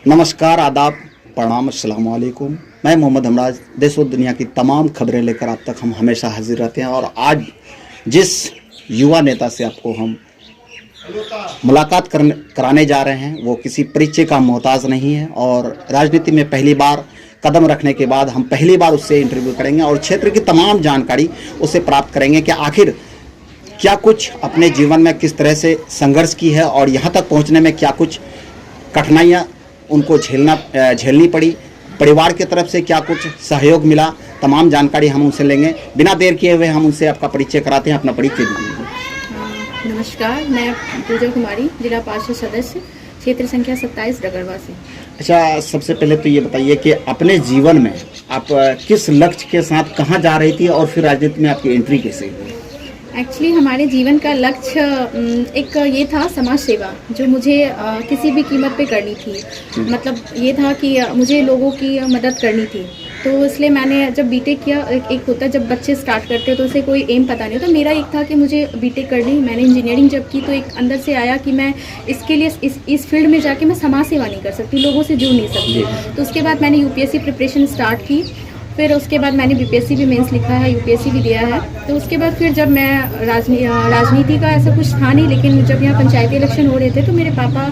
नमस्कार, आदाब, प्रणाम, अस्सलाम वालेकुम। मैं मोहम्मद हमराज। देश और दुनिया की तमाम खबरें लेकर आप तक हम हमेशा हाजिर रहते हैं और आज जिस युवा नेता से आपको हम मुलाकात कराने जा रहे हैं वो किसी परिचय का मोहताज नहीं है और राजनीति में पहली बार कदम रखने के बाद हम पहली बार उससे इंटरव्यू करेंगे और क्षेत्र की तमाम जानकारी उससे प्राप्त करेंगे कि आखिर क्या कुछ अपने जीवन में किस तरह से संघर्ष की है और यहाँ तक पहुँचने में क्या कुछ कठिनाइयाँ उनको झेलनी पड़ी, परिवार की तरफ से क्या कुछ सहयोग मिला, तमाम जानकारी हम उनसे लेंगे। बिना देर किए हुए हम उनसे आपका परिचय कराते हैं। अपना परिचय दीजिए। नमस्कार, मैं पूजा कुमारी, जिला पार्षद सदस्य, क्षेत्र संख्या 27 डगरवा से। अच्छा, सबसे पहले तो ये बताइए कि अपने जीवन में आप किस लक्ष्य के साथ कहाँ जा रही थी और फिर राजनीति में आपकी एंट्री कैसे हुई? एक्चुअली हमारे जीवन का लक्ष्य एक ये था समाज सेवा, जो मुझे किसी भी कीमत पे करनी थी। मतलब ये था कि मुझे लोगों की मदद करनी थी, तो इसलिए मैंने जब बीटेक किया, एक होता है जब बच्चे स्टार्ट करते हैं तो उसे कोई एम पता नहीं होता। मेरा एक था कि मुझे बीटेक करनी। मैंने इंजीनियरिंग जब की तो एक अंदर से आया कि मैं इसके लिए इस फील्ड में जाके मैं समाज सेवा नहीं कर सकती, लोगों से जुड़ नहीं सकती। तो उसके बाद मैंने यूपीएससी प्रिपरेशन स्टार्ट की। फिर उसके बाद मैंने बीपीएससी भी मेंस लिखा है, यूपीएससी भी दिया है। तो उसके बाद फिर जब मैं राजनीति का ऐसा कुछ था नहीं, लेकिन जब यहाँ पंचायती इलेक्शन हो रहे थे तो मेरे पापा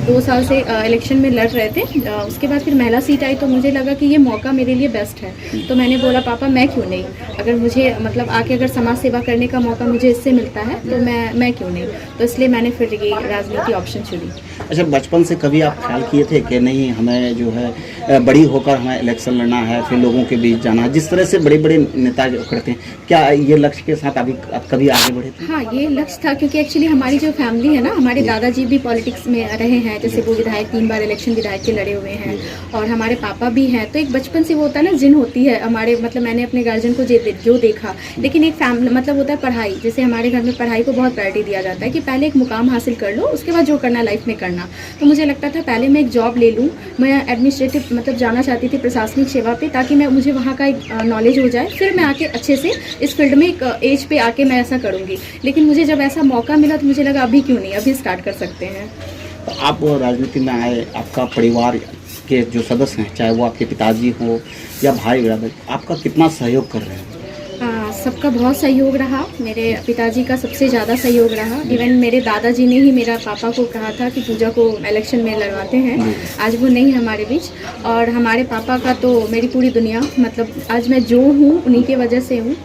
2 साल से इलेक्शन में लड़ रहे थे। उसके बाद फिर महिला सीट आई तो मुझे लगा कि ये मौका मेरे लिए बेस्ट है। तो मैंने बोला पापा मैं क्यों नहीं, अगर मुझे मतलब आके अगर समाज सेवा करने का मौका मुझे इससे मिलता है तो मैं क्यों नहीं। तो इसलिए मैंने फिर ये राजनीति ऑप्शन चुनी। अच्छा, बचपन से कभी आप ख्याल किए थे कि नहीं हमें जो है बड़ी होकर हमें इलेक्शन लड़ना है, फिर लोगों के बीच जाना है, जिस तरह से बड़े बड़े नेता जो करते हैं, क्या ये लक्ष्य के साथ अभी आप कभी आगे बढ़े थे? हाँ, ये लक्ष्य था क्योंकि एक्चुअली हमारी जो फैमिली है ना, हमारे दादाजी भी पॉलिटिक्स में रहे हैं, जैसे वो विधायक 3 बार इलेक्शन विधायक के लड़े हुए हैं और हमारे पापा भी हैं। तो एक बचपन से वो होता है ना, जिन होती है हमारे, मतलब मैंने अपने गार्जियन को जो देखा। लेकिन एक फैमिली मतलब होता है पढ़ाई, जैसे हमारे घर में पढ़ाई को बहुत प्रायोरिटी दिया जाता है कि पहले एक मुकाम हासिल कर लो, उसके बाद जो करना लाइफ में करना। तो मुझे लगता था पहले मैं एक जॉब ले लूँ। मैं एडमिनिस्ट्रेटिव मतलब जाना चाहती थी, प्रशासनिक सेवा पे, ताकि मैं मुझे वहाँ का एक नॉलेज हो जाए, फिर मैं आके अच्छे से इस फील्ड में एक एज पे आके मैं ऐसा करूँगी। लेकिन मुझे जब ऐसा मौका मिला तो मुझे लगा अभी क्यों नहीं, अभी स्टार्ट कर सकते हैं। तो आप राजनीति में आए, आपका परिवार के जो सदस्य हैं, चाहे वो आपके पिताजी हो या भाई बराबर, आपका कितना सहयोग कर रहे हैं? सबका बहुत सहयोग रहा। मेरे पिताजी का सबसे ज़्यादा सहयोग रहा। इवन मेरे दादाजी ने ही मेरा पापा को कहा था कि पूजा को इलेक्शन में लड़वाते हैं। आज वो नहीं है हमारे बीच। और हमारे पापा का तो मेरी पूरी दुनिया, मतलब आज मैं जो हूँ उन्हीं के वजह से हूँ,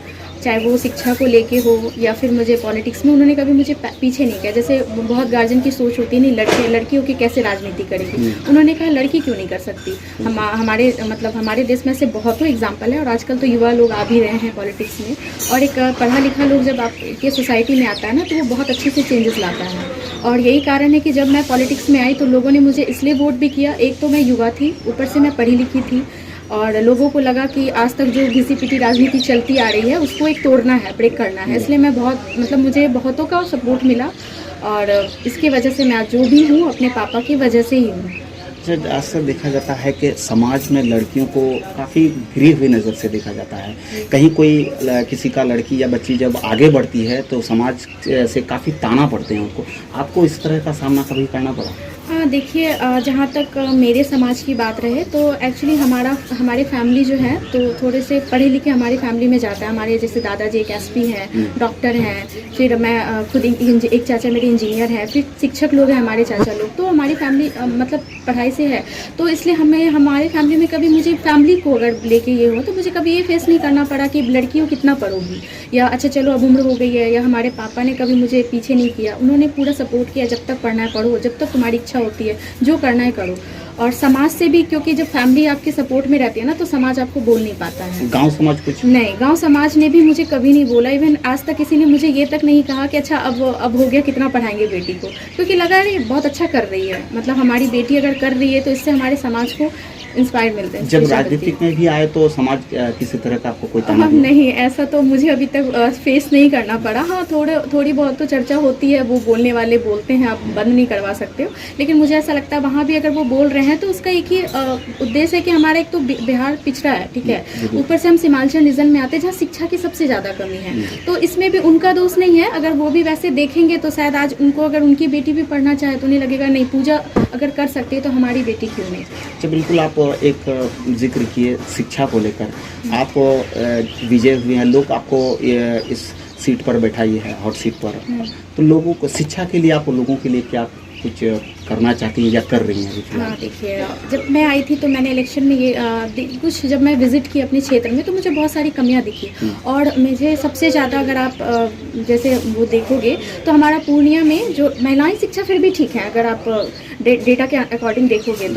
चाहे वो शिक्षा को लेके हो या फिर मुझे पॉलिटिक्स में। उन्होंने कभी मुझे पीछे नहीं किया। जैसे बहुत गार्जियन की सोच होती है, नहीं लड़कियों की कैसे राजनीति करेगी, उन्होंने कहा लड़की क्यों नहीं कर सकती। हमारे देश में से बहुतों एग्जाम्पल है और आजकल तो युवा लोग आ भी रहे हैं पॉलिटिक्स में। और एक पढ़ा लिखा लोग जब आपके सोसाइटी में आता है ना, तो वो बहुत अच्छे से चेंजेस लाता है। और यही कारण है कि जब मैं पॉलिटिक्स में आई तो लोगों ने मुझे इसलिए वोट भी किया। एक तो मैं युवा थी, ऊपर से मैं पढ़ी लिखी थी और लोगों को लगा कि आज तक जो घिसी-पिटी राजनीति चलती आ रही है उसको एक तोड़ना है, ब्रेक करना है। इसलिए मैं मुझे बहुतों का सपोर्ट मिला और इसकी वजह से मैं आज जो भी हूँ अपने पापा की वजह से ही हूँ। अक्सर देखा जाता है कि समाज में लड़कियों को काफ़ी गिरी हुई नज़र से देखा जाता है। कहीं कोई किसी का लड़की या बच्ची जब आगे बढ़ती है तो समाज से काफ़ी ताना पड़ते हैं उनको। आपको इस तरह का सामना कभी करना पड़ा? हाँ, देखिए, जहाँ तक मेरे समाज की बात रहे तो एक्चुअली हमारे फैमिली जो है तो थोड़े से पढ़े लिखे हमारी फैमिली में जाता है। हमारे जैसे दादाजी एक एसपी हैं, डॉक्टर हैं, फिर मैं खुद एक चाचा मेरे इंजीनियर हैं, फिर शिक्षक लोग हैं हमारे चाचा लोग। तो हमारी फैमिली मतलब पढ़ाई से है, तो इसलिए हमारे फैमिली में कभी मुझे फैमिली को अगर लेके ये हो तो मुझे कभी ये फेस नहीं करना पड़ा कि लड़कियों कितना पढ़ोगी या अच्छा चलो अब उम्र हो गई है। या हमारे पापा ने कभी मुझे पीछे नहीं किया, उन्होंने पूरा सपोर्ट किया, जब तक पढ़ना है पढ़ो, जब तक तुम्हारी इच्छा होती है जो करना है करो। और समाज से भी, क्योंकि जब फैमिली आपके सपोर्ट में रहती है ना तो समाज आपको बोल नहीं पाता है। गांव समाज कुछ नहीं, गांव समाज ने भी मुझे कभी नहीं बोला। इवन आज तक किसी ने मुझे ये तक नहीं कहा कि अच्छा अब हो गया, कितना पढ़ाएंगे बेटी को, क्योंकि लगा रही बहुत अच्छा कर रही है। मतलब हमारी बेटी अगर कर रही है तो इससे हमारे समाज को इंस्पायर मिलते हैं। जब राजनीतिक में भी आए तो समाज किसी तरह का आपको कोई ताना नहीं, ऐसा तो मुझे अभी तक फेस नहीं करना पड़ा। हाँ, थोड़ी बहुत तो चर्चा होती है, वो बोलने वाले बोलते हैं, आप बंद नहीं करवा सकते हो। लेकिन मुझे ऐसा लगता है वहाँ भी अगर वो बोल रहे हैं हैं तो उसका एक ही उद्देश्य है कि हमारा एक तो बिहार पिछड़ा है, ठीक है, ऊपर से हम सीमांचल रीजन में आते हैं जहाँ शिक्षा की सबसे ज़्यादा कमी है। तो इसमें भी उनका दोष नहीं है, अगर वो भी वैसे देखेंगे तो शायद आज उनको, अगर उनकी बेटी भी पढ़ना चाहे तो उन्हें लगेगा नहीं, पूजा अगर कर सकती है तो हमारी बेटी क्यों नहीं। अच्छा, बिल्कुल आप एक जिक्र किए शिक्षा को लेकर, आप विजय हुए हैं, लोग आपको इस सीट पर बैठाइए है, हॉट सीट पर, तो लोगों को शिक्षा के लिए, आप लोगों के लिए क्या कुछ करना चाहती हैं या कर रही हैं? हाँ, देखिए, जब मैं आई थी तो मैंने इलेक्शन में ये कुछ, जब मैं विज़िट की अपने क्षेत्र में तो मुझे बहुत सारी कमियां दिखी। और मुझे सबसे ज़्यादा, अगर आप जैसे वो देखोगे तो हमारा पूर्णिया में जो महिलाएं शिक्षा फिर भी ठीक है, अगर आप डेटा के अकॉर्डिंग देखोगे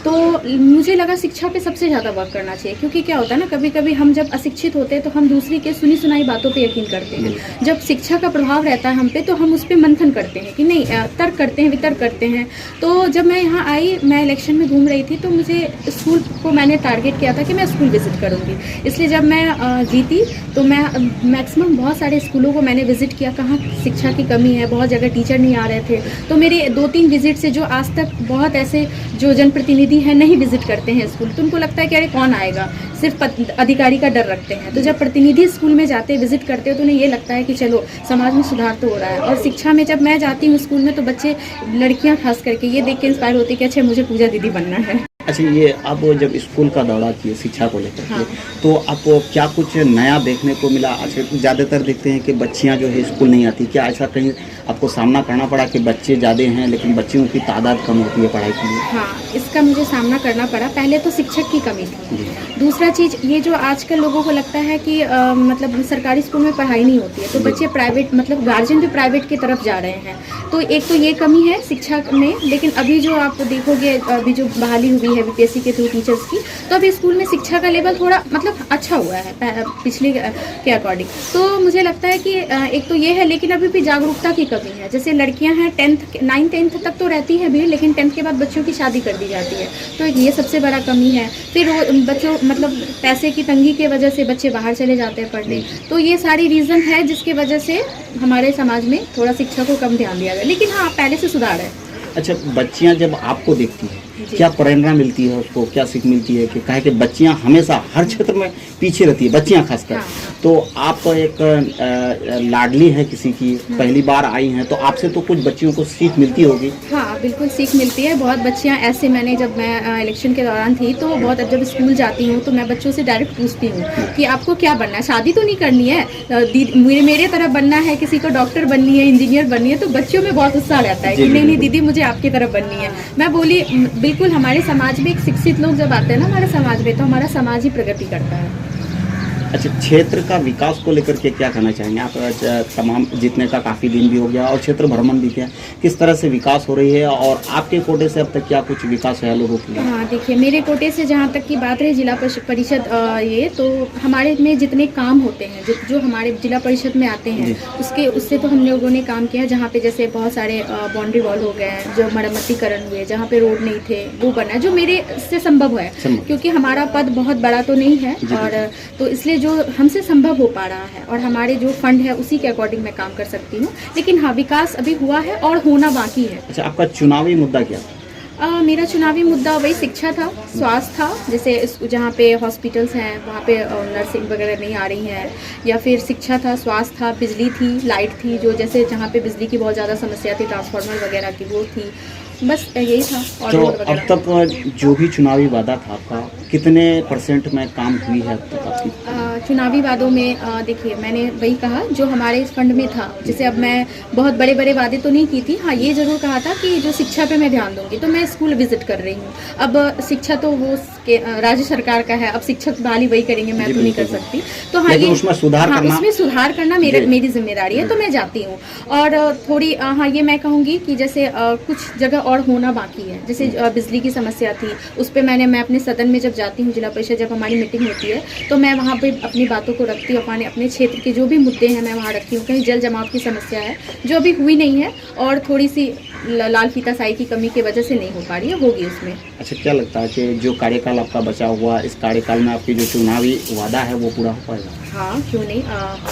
तो मुझे लगा शिक्षा पे सबसे ज़्यादा वर्क करना चाहिए। क्योंकि क्या होता है ना, कभी कभी हम जब अशिक्षित होते हैं तो हम दूसरी के सुनी सुनाई बातों पर यकीन करते हैं। जब शिक्षा का प्रभाव रहता है हम पे तो हम उस पर मंथन करते हैं कि नहीं, तर्क करते हैं, वितर्क करते हैं। तो जब मैं यहाँ आई, मैं इलेक्शन में घूम रही थी तो मुझे स्कूल को मैंने टारगेट किया था कि मैं स्कूल विज़िट करूँगी। इसलिए जब मैं जीती तो मैं मैक्सिमम बहुत सारे स्कूलों को मैंने विज़िट किया, कहाँ शिक्षा की कमी है, बहुत जगह टीचर नहीं आ रहे थे। तो मेरे 2-3 विज़िट से जो आज तक बहुत ऐसे जो जनप्रतिनिधि हैं नहीं विज़िट करते हैं स्कूल, तो उनको लगता है कि अरे कौन आएगा, सिर्फ अधिकारी का डर रखते हैं। तो जब प्रतिनिधि स्कूल में जाते, विज़िट करते हो तो उन्हें ये लगता है कि चलो समाज में सुधार तो हो रहा है। और शिक्षा में जब मैं जाती हूँ स्कूल में तो बच्चे, लड़कियाँ खास करके ये देख के इंस्पायर होती है कि अच्छा मुझे पूजा दीदी बनना है। अच्छा, ये आप जब स्कूल का दौरा किए शिक्षा को लेकर के, तो आपको क्या कुछ नया देखने को मिला? अच्छा, ज़्यादातर देखते हैं कि बच्चियां जो है स्कूल नहीं आती, क्या ऐसा कहीं आपको सामना करना पड़ा कि बच्चे ज़्यादा हैं लेकिन बच्चियों की तादाद कम होती है पढ़ाई के लिए? हाँ, इसका मुझे सामना करना पड़ा। पहले तो शिक्षक की कमी थी। दूसरा चीज़ ये जो आजकल लोगों को लगता है कि मतलब सरकारी स्कूल में पढ़ाई नहीं होती है तो बच्चे प्राइवेट, मतलब गार्जियन भी प्राइवेट की तरफ जा रहे हैं। तो एक तो ये कमी है शिक्षा में। लेकिन अभी जो आप देखोगे, अभी जो बहाली हुई है बीपीएससी के थ्रू टीचर्स की, तो अभी स्कूल में शिक्षा का लेवल थोड़ा मतलब अच्छा हुआ है पिछले के अकॉर्डिंग। तो मुझे लगता है कि एक तो ये है, लेकिन अभी भी जागरूकता की कमी है। जैसे लड़कियां हैं 9th-10th तक तो रहती है भीड़, लेकिन 10th के बाद बच्चों की शादी कर दी जाती है, तो ये सबसे बड़ा कमी है। फिर बच्चों, मतलब पैसे की तंगी की वजह से बच्चे बाहर चले जाते हैं पढ़ने। तो ये सारी रीज़न है जिसकी वजह से हमारे समाज में थोड़ा शिक्षा को कम ध्यान दिया गया। लेकिन हाँ, पहले से सुधार है। अच्छा, बच्चियां जब आपको देखती हैं क्या प्रेरणा मिलती है उसको, क्या सीख मिलती है? कि कहे कि बच्चियां हमेशा हर क्षेत्र में पीछे रहती है, बच्चियां खासकर। हाँ। तो आप एक लाडली है किसी की, पहली बार आई हैं, तो आपसे तो कुछ बच्चियों को सीख मिलती होगी। हाँ, बिल्कुल सीख मिलती है। बहुत बच्चियाँ ऐसे, मैंने जब मैं इलेक्शन के दौरान थी तो बहुत, जब स्कूल जाती हूँ तो मैं बच्चों से डायरेक्ट पूछती हूँ कि आपको क्या बनना है, शादी तो नहीं करनी है, मेरे तरफ बनना है, किसी को डॉक्टर बननी है, इंजीनियर बननी है। तो बच्चों में बहुत उत्साह रहता है कि नहीं नहीं दीदी मुझे आपकी तरफ बननी है। मैं बोली बिल्कुल, हमारे समाज में एक शिक्षित लोग जब आते हैं ना हमारे समाज में, तो हमारा समाज ही प्रगति करता है। अच्छा, क्षेत्र का विकास को लेकर के क्या कहना चाहेंगे आप? तमाम जीतने का काफ़ी दिन भी हो गया और क्षेत्र भ्रमण भी किया, किस तरह से विकास हो रही है और आपके कोटे से अब तक क्या कुछ विकास है लोगों के लिए? हाँ, देखिए, मेरे कोटे से जहाँ तक की बात रही जिला परिषद, ये तो हमारे में जितने काम होते हैं जो हमारे जिला परिषद में आते हैं उससे तो हम लोगों ने काम किया। जहाँ पे जैसे बहुत सारे बाउंड्री वॉल हो गए हैं, जो मरम्मतीकरण हुए, जहाँ पे रोड नहीं थे वो बना है, जो मेरे से संभव है क्योंकि हमारा पद बहुत बड़ा तो नहीं है, और तो इसलिए जो हमसे संभव हो पा रहा है और हमारे जो फंड है उसी के अकॉर्डिंग मैं काम कर सकती हूँ। लेकिन हाँ, विकास अभी हुआ है और होना बाकी है। अच्छा, आपका चुनावी मुद्दा क्या था? मेरा चुनावी मुद्दा वही शिक्षा था, स्वास्थ्य था। जैसे जहाँ पे हॉस्पिटल्स हैं वहाँ पे नर्सिंग वगैरह नहीं आ रही हैं, या फिर शिक्षा था, स्वास्थ्य था, बिजली थी, लाइट थी, जो जैसे जहाँ पे बिजली की बहुत ज़्यादा समस्या थी, ट्रांसफार्मर वगैरह की वो थी, बस यही था। और तो अब तक जो भी चुनावी वादा था आपका, कितने % में काम हुई है अब तक आपकी? चुनावी वादों में देखिए, मैंने वही कहा जो हमारे इस फंड में था। जैसे अब मैं बहुत बड़े बड़े वादे तो नहीं की थी, हाँ ये ज़रूर कहा था कि जो शिक्षा पे मैं ध्यान दूंगी, तो मैं स्कूल विजिट कर रही हूँ। अब शिक्षा तो वो राज्य सरकार का है, अब शिक्षक बहाली वही करेंगे, मैं तो नहीं कर सकती। तो हाँ, ये उसमें सुधार करना मेरी जिम्मेदारी है, तो मैं जाती हूँ। और थोड़ी हाँ, ये मैं कहूँगी कि जैसे कुछ जगह और होना बाकी है। जैसे बिजली की समस्या थी, उस पर मैं अपने सदन में जब जाती हूँ, जिला परिषद जब हमारी मीटिंग होती है, तो मैं वहाँ पे अपनी बातों को रखती हूँ, अपने क्षेत्र के जो भी मुद्दे हैं मैं वहाँ रखती हूँ। कहीं जल जमाव की समस्या है जो अभी हुई नहीं है, और थोड़ी सी लाल फीताशाही की कमी की वजह से नहीं हो पा रही है, होगी उसमें। अच्छा, क्या लगता है कि जो कार्यकाल आपका बचा हुआ, इस कार्यकाल में आपकी जो चुनावी वादा है वो पूरा हो पाएगा? हाँ, क्यों नहीं,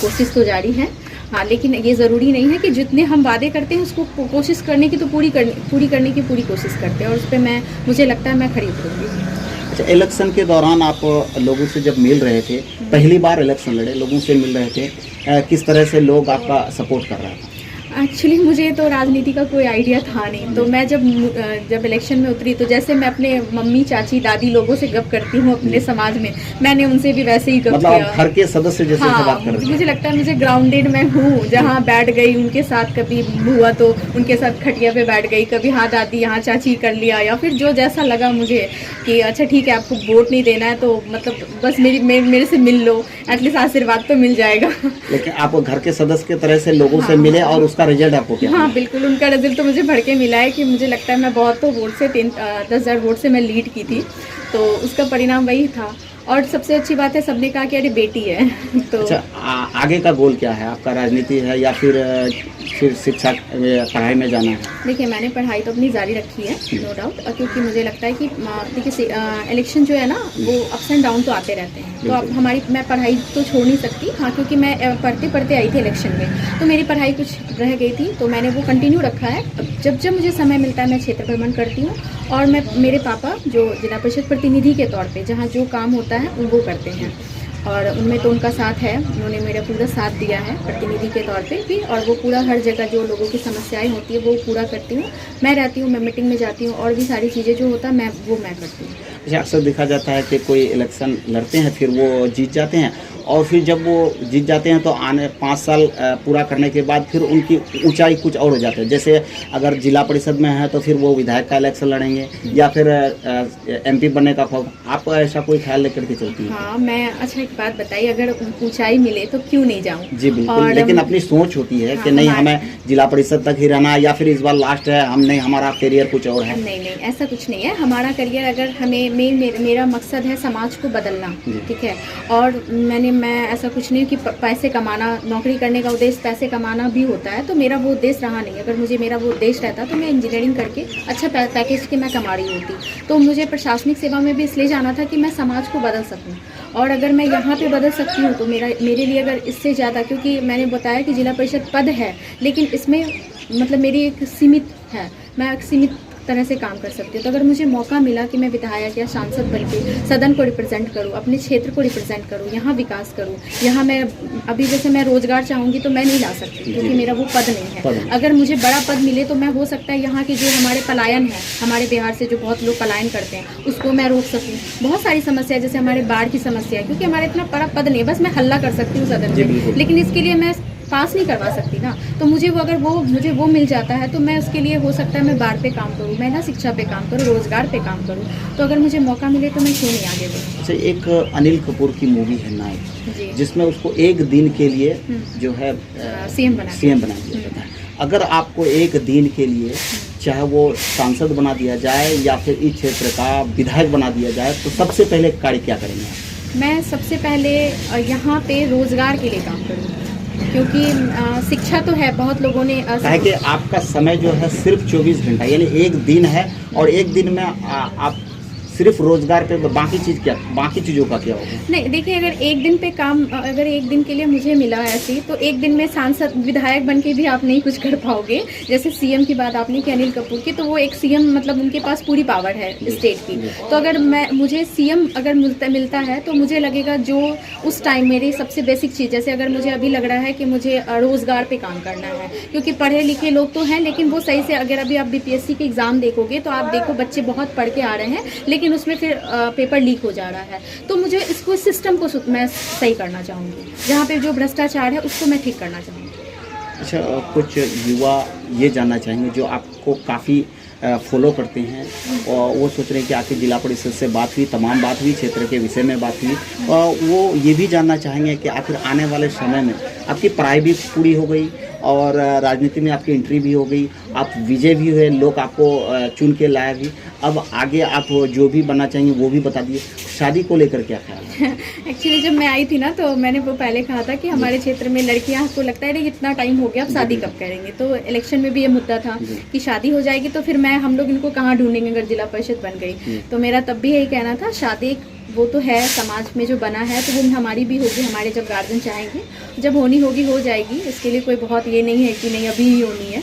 कोशिश तो जारी है। हाँ, लेकिन ये ज़रूरी नहीं है कि जितने हम वादे करते हैं उसको कोशिश करने की तो पूरी करने की पूरी कोशिश करते हैं, और उस पे मुझे लगता है मैं खरी उतरूँगी। अच्छा, इलेक्शन के दौरान आप लोगों से जब मिल रहे थे, पहली बार इलेक्शन लड़े, लोगों से मिल रहे थे, किस तरह से लोग आपका सपोर्ट कर रहा था? एक्चुअली मुझे तो राजनीति का कोई आइडिया था नहीं, तो मैं जब इलेक्शन में उतरी तो जैसे मैं अपने मम्मी चाची दादी लोगों से गप करती हूँ अपने समाज में, मैंने उनसे भी वैसे ही गप मतलब किया। आप घर के सदस्य जैसे से बात कर रहे थे? मुझे लगता है मुझे ग्राउंडेड मैं हूँ, जहाँ बैठ गई उनके साथ, कभी हुआ तो उनके साथ खटिया पे बैठ गई, कभी हाँ दादी यहाँ चाची कर लिया, या फिर जो जैसा लगा मुझे कि अच्छा ठीक है आपको वोट नहीं देना है तो मतलब बस मेरे से मिल लो, एटलीस्ट आशीर्वाद तो मिल जाएगा। लेकिन आप घर के सदस्य की तरह से लोगों से मिले और उसका रिजल्ट आपको क्या? हाँ बिल्कुल, उनका रिजल्ट तो मुझे भड़के मिला है कि मुझे लगता है मैं बहुत तो वोट से 10,000 वोट से मैं लीड की थी, तो उसका परिणाम वही था। और सबसे अच्छी बात है सबने कहा कि अरे बेटी है तो अच्छा, आगे का गोल क्या है आपका? राजनीति है या फिर शिक्षा पढ़ाई में जाना है? देखिए मैंने पढ़ाई तो अपनी जारी रखी है, नो डाउट, क्योंकि मुझे लगता है कि देखिए इलेक्शन जो है ना वो अप्स एंड डाउन तो आते रहते हैं, तो अब मैं पढ़ाई तो छोड़ नहीं सकती। हाँ, क्योंकि मैं पढ़ते पढ़ते आई थी इलेक्शन में, तो मेरी पढ़ाई कुछ रह गई थी, तो मैंने वो कंटिन्यू रखा है। जब मुझे समय मिलता है मैं क्षेत्र भ्रमण करती हूँ, और मेरे पापा जो जिला परिषद प्रतिनिधि के तौर पर जहाँ जो काम होता है वो करते हैं, और उनमें तो उनका साथ है, उन्होंने मेरा पूरा साथ दिया है प्रतिनिधि के तौर पे भी, और वो पूरा हर जगह जो लोगों की समस्याएं होती है वो पूरा करती हूँ। मैं रहती हूँ, मैं मीटिंग में जाती हूँ, और भी सारी चीज़ें जो होता है मैं करती हूँ। अच्छा, अक्सर देखा जाता है कि कोई इलेक्शन लड़ते हैं फिर वो जीत जाते हैं, और फिर जब वो जीत जाते हैं तो आने 5 साल पूरा करने के बाद फिर उनकी ऊंचाई कुछ और हो जाती है। जैसे अगर जिला परिषद में है तो फिर वो विधायक का इलेक्शन लड़ेंगे, या फिर MP बनने का खौफ, आप ऐसा कोई ख्याल लेकर के चलती हैं? हाँ, मैं अच्छा एक बात बताइए, अगर ऊंचाई मिले तो क्यों नहीं जाऊँ? जी बिल्कुल, लेकिन अपनी सोच होती है कि नहीं हमें जिला परिषद तक ही रहना, या फिर इस बार लास्ट है, हम नहीं, हमारा करियर कुछ और है। नहीं, ऐसा कुछ नहीं है। हमारा करियर, अगर हमें मेरा मकसद है समाज को बदलना, ठीक है, और मैं ऐसा कुछ नहीं कि पैसे कमाना, नौकरी करने का उद्देश्य पैसे कमाना भी होता है, तो मेरा वो उद्देश्य रहा नहीं। अगर मुझे मेरा वो उद्देश्य रहता तो मैं इंजीनियरिंग करके अच्छा पैकेज के मैं कमा रही होती, तो मुझे प्रशासनिक सेवा में भी इसलिए जाना था कि मैं समाज को बदल सकूँ, और अगर मैं यहाँ पे बदल सकती हूँ तो मेरे लिए अगर इससे ज़्यादा, क्योंकि मैंने बताया कि जिला परिषद पद है, लेकिन इसमें मतलब मेरी एक सीमित है, मैं एक सीमित तरह से काम कर सकती हूँ। तो अगर मुझे मौका मिला कि मैं विधायक या सांसद बनके सदन को रिप्रेजेंट करूँ, अपने क्षेत्र को रिप्रेजेंट करूँ, यहाँ विकास करूँ, यहाँ मैं अभी जैसे मैं रोजगार चाहूँगी तो मैं नहीं ला सकती क्योंकि मेरा वो पद नहीं है। अगर मुझे बड़ा पद मिले तो मैं, हो सकता है यहाँ के जो हमारे पलायन है, हमारे बिहार से जो बहुत लोग पलायन करते हैं, उसको मैं रोक सकूँ। बहुत सारी समस्या है, जैसे हमारे बाढ़ की समस्या है, क्योंकि हमारा इतना बड़ा पद नहीं है, बस मैं हल्ला कर सकती हूँ सदन में, लेकिन इसके लिए मैं पास नहीं करवा सकती ना। तो मुझे वो मिल जाता है तो मैं उसके लिए, हो सकता है मैं बाढ़ पे काम करूँ, महिला शिक्षा पे काम करूँ, रोजगार पे काम करूँ, तो अगर मुझे मौका मिले तो मैं क्यों नहीं आगे बढ़ूँ। अच्छा, एक अनिल कपूर की मूवी है नायक, जिसमें उसको एक दिन के लिए जो है CM बना दिया जाता है। अगर आपको एक दिन के लिए चाहे वो सांसद बना दिया जाए या फिर इस क्षेत्र का विधायक बना दिया जाए, तो सबसे पहले कार्य क्या करेंगे आप? मैं सबसे पहले यहाँ पे रोजगार के लिए काम करूँ, क्योंकि शिक्षा तो है, बहुत लोगों ने कहा कि आपका समय जो है सिर्फ 24 घंटा, यानी एक दिन है, और एक दिन में आप सिर्फ रोजगार पे, बाकी चीज़ों का क्या होगा? नहीं, देखिए, अगर एक दिन पे काम, अगर एक दिन के लिए मुझे मिला ऐसी, तो एक दिन में सांसद विधायक बन के भी आप नहीं कुछ कर पाओगे। जैसे CM की बात आपने की, अनिल कपूर की, तो वो एक CM, मतलब उनके पास पूरी पावर है स्टेट की, तो अगर मुझे CM अगर मिलता है तो मुझे लगेगा जो उस टाइम मेरी सबसे बेसिक चीज़, जैसे अगर मुझे अभी लग रहा है कि मुझे रोजगार पे काम करना है, क्योंकि पढ़े लिखे लोग तो हैं, लेकिन वो सही से, अगर अभी आप BPSC के एग्ज़ाम देखोगे तो आप देखो बच्चे बहुत पढ़ के आ रहे हैं, लेकिन उसमें फिर पेपर लीक हो जा रहा है। तो मुझे इसको, सिस्टम को मैं सही करना चाहूँगी, जहाँ पे जो भ्रष्टाचार है उसको मैं ठीक करना चाहूँगी। अच्छा, कुछ युवा ये जानना चाहेंगे जो आपको काफ़ी फॉलो करते हैं, और वो सोच रहे हैं कि आखिर जिला परिषद से बात हुई, तमाम बात हुई, क्षेत्र के विषय में बात हुई, और वो ये भी जानना चाहेंगे कि आखिर आने वाले समय में आपकी पढ़ाई भी पूरी हो गई और राजनीति में आपकी एंट्री भी हो गई, आप विजय भी हुए, लोग आपको चुन के लाया भी। अब आगे आप जो भी बनना चाहेंगे वो भी बता दिए। शादी को लेकर क्या ख्याल है? एक्चुअली जब मैं आई थी ना तो मैंने वो पहले कहा था कि हमारे क्षेत्र में लड़कियां को लगता है अरे इतना टाइम हो गया अब शादी कब करेंगे, तो इलेक्शन में भी ये मुद्दा था जी। कि शादी हो जाएगी तो फिर हम लोग इनको कहाँ ढूंढेंगे अगर जिला परिषद बन जी। गई। तो मेरा तब भी यही कहना था शादी वो तो है समाज में जो बना है तो वो हमारी भी होगी, हमारे जब गार्जियन चाहेंगे जब होनी होगी हो जाएगी, इसके लिए कोई बहुत ये नहीं है कि नहीं अभी ही होनी है।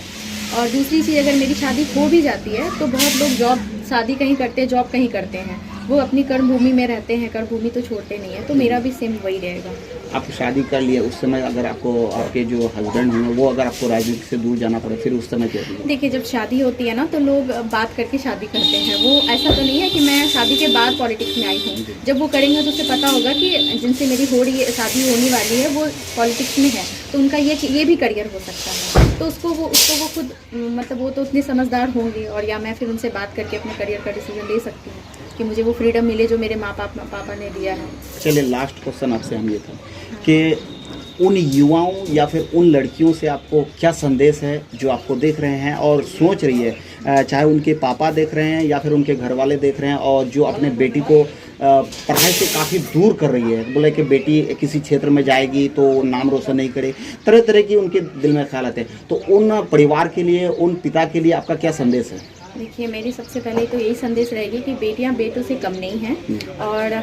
और दूसरी चीज़ अगर मेरी शादी हो भी जाती है तो बहुत लोग जॉब शादी कहीं करते हैं जॉब कहीं करते हैं, वो अपनी कर्म भूमि में रहते हैं, कर्म भूमि तो छोड़ते नहीं है, तो मेरा भी सेम वही रहेगा। आप शादी कर लिए उस समय अगर आपको आपके जो हस्बैंड होंगे वो अगर आपको राजनीति से दूर जाना पड़े फिर उस समय क्या होगा? देखिए जब शादी होती है ना तो लोग बात करके शादी करते हैं, वो ऐसा तो नहीं है कि मैं शादी के बाद पॉलिटिक्स में आई हूँ। जब वो करेंगे तो उसे पता होगा कि जिनसे मेरी शादी होने वाली है वो पॉलिटिक्स में है तो उनका ये भी करियर हो सकता है, तो उसको वो खुद मतलब वो तो उतने समझदार होंगे और या मैं फिर उनसे बात करके अपने करियर का डिसीजन ले सकती हूँ कि मुझे वो फ्रीडम मिले जो मेरे पापा ने दिया है। चलिए लास्ट क्वेश्चन आपसे हम ये था कि उन युवाओं या फिर उन लड़कियों से आपको क्या संदेश है जो आपको देख रहे हैं और सोच रही है, चाहे उनके पापा देख रहे हैं या फिर उनके घर वाले देख रहे हैं और जो अपने बेटी को पढ़ाई से काफ़ी दूर कर रही है, बोले कि बेटी किसी क्षेत्र में जाएगी तो नाम रोशन नहीं करे, तरह तरह की उनके दिल में ख्याल आते हैं, तो उन परिवार के लिए उन पिता के लिए आपका क्या संदेश है? देखिए मेरी सबसे पहले तो यही संदेश रहेगी कि बेटियां बेटों से कम नहीं हैं और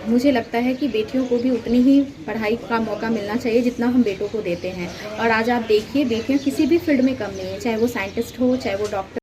मुझे लगता है कि बेटियों को भी उतनी ही पढ़ाई का मौका मिलना चाहिए जितना हम बेटों को देते हैं। और आज आप देखिए बेटियां किसी भी फील्ड में कम नहीं है, चाहे वो साइंटिस्ट हो चाहे वो डॉक्टर